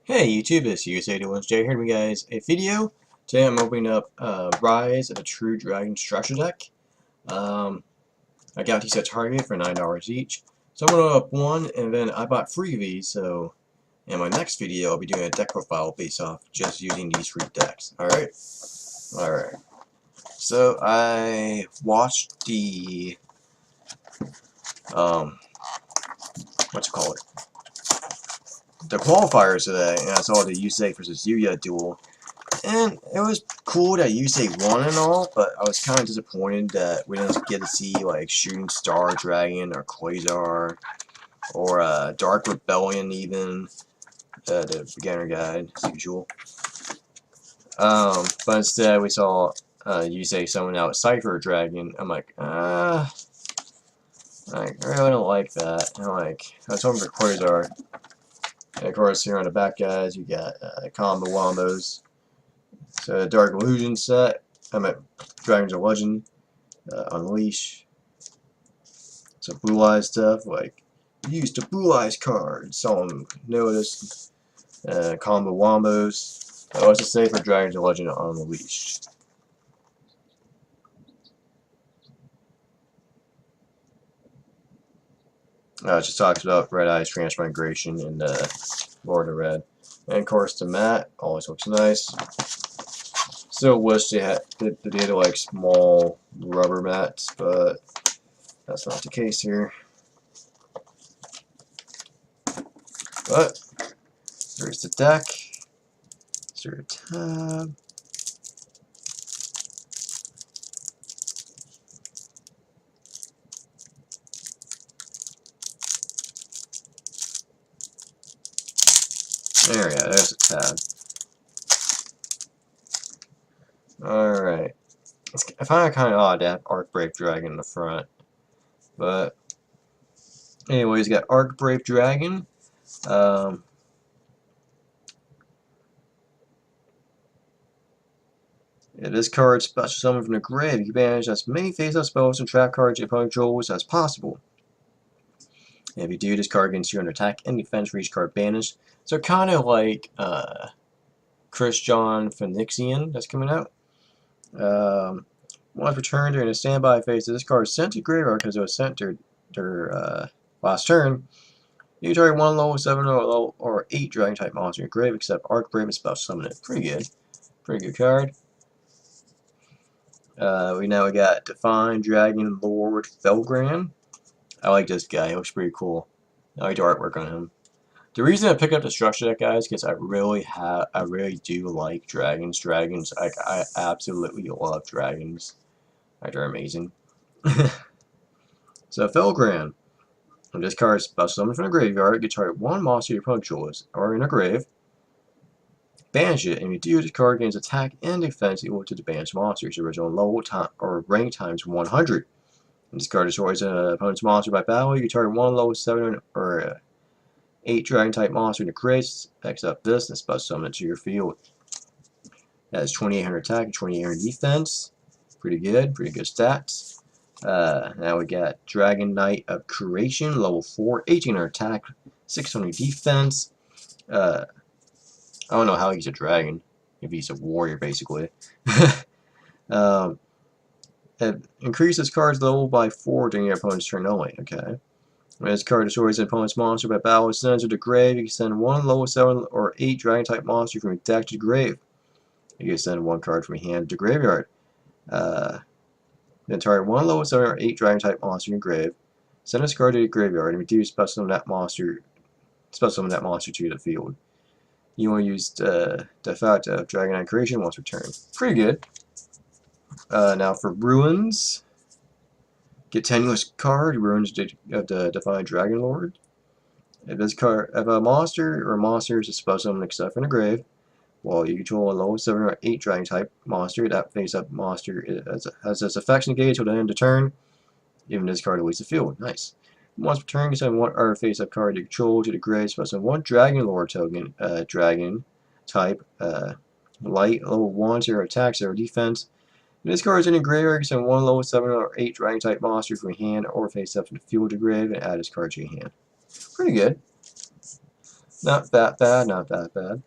Hey YouTube, it's Yusei Duelistj here with you guys a video. Today I'm opening up Rise of a True Dragon Structure Deck. I got these at Target for $9 each. So I'm going to open up one, and then I bought 3 of these, so in my next video I'll be doing a deck profile based off just using these 3 decks. Alright? Alright. So I watched the, what's it called? The qualifiers today, and I saw the Yusei versus Yugioh duel. And it was cool that Yusei won and all, but I was kind of disappointed that we didn't get to see like Shooting Star Dragon or Quasar or Dark Rebellion even, the beginner guide as usual. But instead we saw Yusei summon out Cypher Dragon. I'm like, I really don't like that. I'm like, I was hoping for Quasar. And of course here on the back guys you got combo wombos. So Dark Illusion set, I'm at Dragons of Legend, Unleash, some Blue Eyes stuff, like use the Blue Eyes card, some notice, combo wombos. What's to say for Dragons of Legend Unleashed? It just talks about Red Eyes Transmigration and Lord of Red. And of course the mat always looks nice. Still wish they did like small rubber mats, but that's not the case here. But there's the deck. There's a tab. There we go, there's a tab. Alright. I find it kind of odd to have Arc Brave Dragon in the front. But, anyways, you got Arc Brave Dragon. Yeah, this card special summon from the grave. You can manage as many face-up spells and trap cards your opponent controls as possible. And if you do, this card gains 200 attack and defense for each card banished. So kind of like Chris John Phoenixian that's coming out. Once returned during a standby phase, this card is sent to graveyard because it was sent to their last turn. You target one level 7 or 8 dragon type monster in your grave, except Arc Brave and Spell Summon it. Pretty good. Pretty good card. We got Divine Dragon Lord Felgran. I like this guy. He looks pretty cool. I like the artwork on him. The reason I picked up the structure deck, guys, is because I really do like dragons. I absolutely love dragons. Like, they're amazing. So Felgran. When this card is special summoned from the graveyard, you target one monster your opponent controls or in a grave. Banish it, and you do, this card gains attack and defense equal to the banished monster's original level time or rank times 100. When this card destroys an opponent's monster by battle, you target one level 7 or 8 dragon type monster in the grave, except this, and special summon it to your field. That is 2800 attack and 2800 defense. Pretty good stats. Now we got Dragon Knight of Creation, level 4, 1800 attack, 600 defense. I don't know how he's a dragon, if he's a warrior, basically. It increases card's level by 4 during your opponent's turn only. Okay. When this card destroys an opponent's monster by battle, it sends it to the grave. You can send one level 7 or 8 dragon type monster from your deck to the grave. You can send one card from your hand to the graveyard. Then target one level 7 or 8 dragon type monster in your grave. Send this card to the graveyard and reduce special summon that monster to the field. You want to use the effect of Dragon Knight Creation once returned. Pretty good. Now for Ruins. Get tenuous card, Ruins of the Divine Dragon Lord. If a monster or monsters is special summoned except from the grave, while you control a level 7 or 8 dragon type monster, that face-up monster has its effects negated until the end of the turn. Even this card leaves the field. Nice. Once per turn, you send one other face-up card you control to the grave, special one Dragon Lord token, dragon type, light, level 1, 0 attack, 0 defense. If this card is in the graveyard, you send one level 7 or 8 dragon type monster from your hand or face up to the field of the grave and add this card to your hand. Pretty good. Not that bad, not that bad.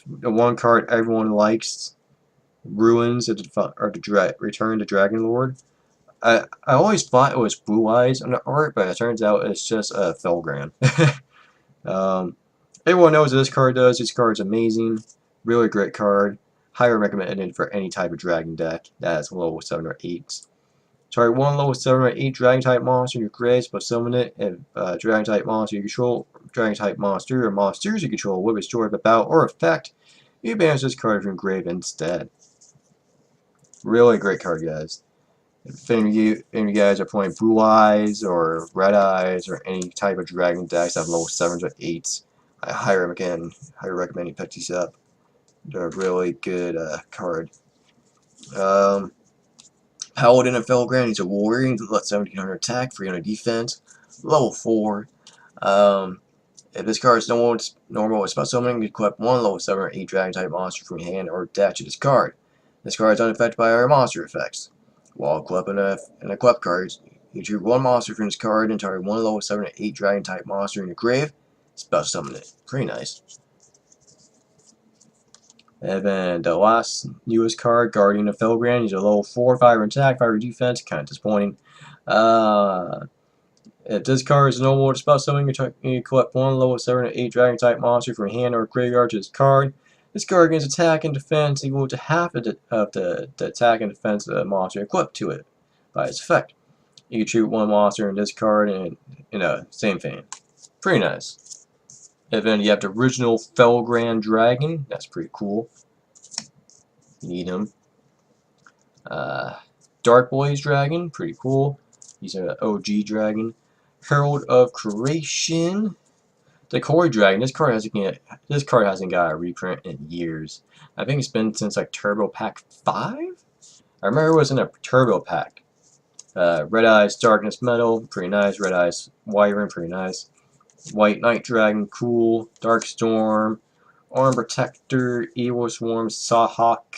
The one card everyone likes, Ruins of the Return to Dragon Lord. I always thought it was Blue Eyes on the art, but it turns out it's just a Felgran. Everyone knows what this card does. This card's amazing. Really great card. Highly recommended for any type of dragon deck that has level 7 or 8. Target one level 7 or 8 dragon type monster in your grave, but summon it. If dragon type monster you control, dragon type monster, or monsters you control will be destroyed by battle or effect, you banish this card from your grave instead. Really great card, guys. If any of you guys are playing Blue Eyes or Red Eyes or any type of dragon decks that have level 7s or 8s, I highly recommend you pick these up. They're a really good card. Paladin and Felgran, he's a warrior, he's 1700 attack, 300 defense, level 4. If this card is normal with spell summoning, you equip one level 7 or 8 dragon type monster from your hand or deck to this card. This card is unaffected by other monster effects. While equipping an equip card, you choose one monster from this card and target one level 7 or 8 dragon type monster in your grave, spell summon it. Pretty nice. And then the last newest card, Guardian of Felgran. He's a level 4, 5 attack, 5 defense. Kind of disappointing. If this card is normal to spell summon, you collect one level 7 or 8 dragon type monster from your hand or graveyard to this card. This card gains attack and defense equal to half of the attack and defense of the monster equipped to it by its effect. You can choose one monster in this card and same thing. Pretty nice. And then you have the original Felgran Dragon. That's pretty cool. You need him. Dark Blaze Dragon. Pretty cool. He's an OG dragon. Herald of Creation. The Koi Dragon. This card hasn't got a reprint in years. I think it's been since like Turbo Pack 5. I remember it was in a Turbo Pack. Red Eyes Darkness Metal. Pretty nice. Red Eyes Wyvern. Pretty nice. White Night Dragon, cool. Dark Storm, Arm Protector, Evil Swarm, Sawhawk,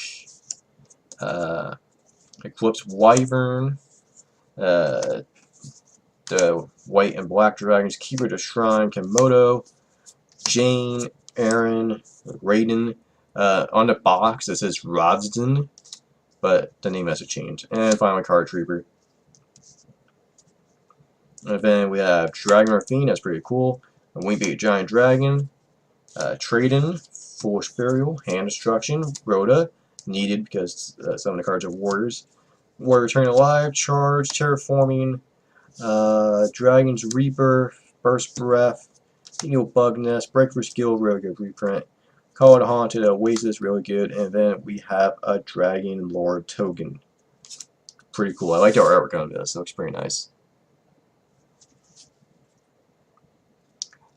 Eclipse Wyvern, the White and Black Dragons, Keeper of the Shrine, Komodo, Jane, Aaron, Raiden. On the box it says Rodsden, but the name has to change. And finally, Card Trooper. And then we have Dragon Rafine, that's pretty cool. A Wingbeat Giant Dragon. Traden, Foolish Burial, Hand Destruction, Rhoda, needed because some of the cards are warriors. Warrior Returning Alive, Charge, Terraforming, Dragon's Reaper, Burst Breath, Eagle Bug Nest, Breakthrough Skill, really good reprint. Call It Haunted, Oasis, really good. And then we have a Dragon Lord token. Pretty cool. I like the artwork on this, it looks pretty nice.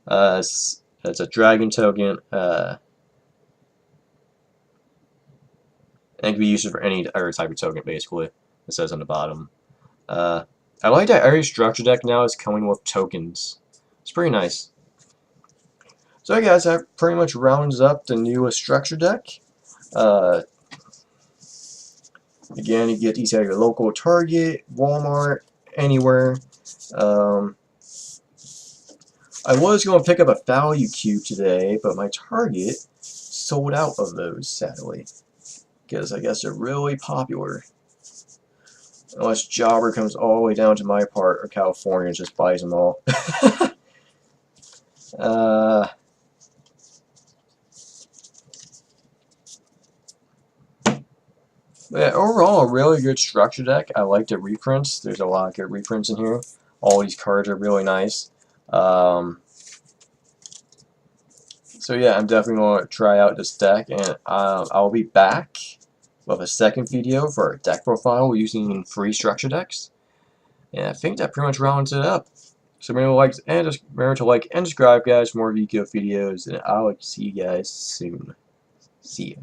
It's a dragon token. It can be used for any other type of token, basically. It says on the bottom. I like that every structure deck now is coming with tokens. It's pretty nice. So, guys, that pretty much rounds up the newest structure deck. Again, you get these at your local Target, Walmart, anywhere. I was going to pick up a value cube today, but my Target sold out of those, sadly. Because I guess they're really popular. Unless Jobber comes all the way down to my part of California and just buys them all. Yeah, overall, a really good structure deck. I like the reprints. There's a lot of good reprints in here. All these cards are really nice. So yeah, I'm definitely going to try out this deck, and I'll be back with a second video for a deck profile using free structure decks. And I think that pretty much rounds it up. So remember to like and subscribe, guys, for more Yugioh videos, and I'll see you guys soon. See ya.